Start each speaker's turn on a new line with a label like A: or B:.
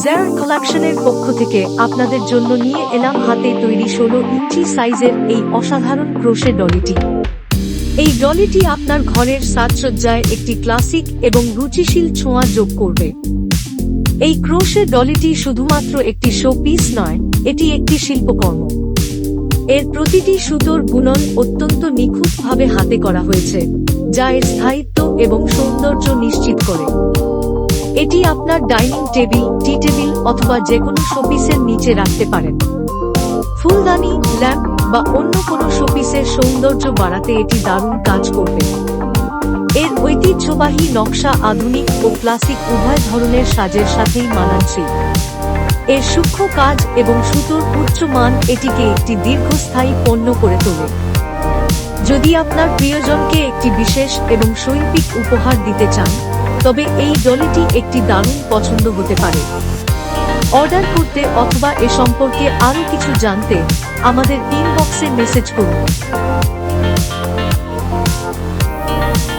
A: জারা কালেকশনের পক্ষ থেকে আপনাদের জন্য নিয়ে এলাম হাতে তৈরি 16 ইঞ্চি সাইজের এই অসাধারণ ক্রোশে ডলিটি। এই ডলিটি আপনার ঘরের সাজসজ্জায় একটি ক্লাসিক এবং রুচিশীল ছোঁয়া যোগ করবে। এই ক্রোশে ডলিটি শুধুমাত্র একটি শো পিস নয়, এটি একটি শিল্পকর্ম। এর প্রতিটি সুতোর বুনন অত্যন্ত নিখুঁতভাবে হাতে করা হয়েছে, যা এর স্থায়িত্ব এবং সৌন্দর্য নিশ্চিত করে। এটি আপনার ডাইনিং টেবিল, টি টেবিল অথবা যেকোনো শোপিসের নিচে রাখতে পারেন। ফুলদানি, ল্যাম্প বা অন্য কোনো শোপিসের সৌন্দর্য বাড়াতে এটি দারুণ কাজ করবে। এর ঐতিহ্যবাহী নকশা আধুনিক ও ক্লাসিক উভয় ধরনের সাজের সাথেই মানানসই। এর সূক্ষ্ম কাজ এবং সুতোর উচ্চ মান এটিকে একটি দীর্ঘস্থায়ী পণ্য করে তোলে। যদি আপনার প্রিয়জনকে একটি বিশেষ এবং শৈল্পিক উপহার দিতে চান, তবে এই ডলিটি একটি দারুণ পছন্দ হতে পারে। অর্ডার করতে অথবা এ সম্পর্কে আরও কিছু জানতে আমাদের ইনবক্সে মেসেজ করুন।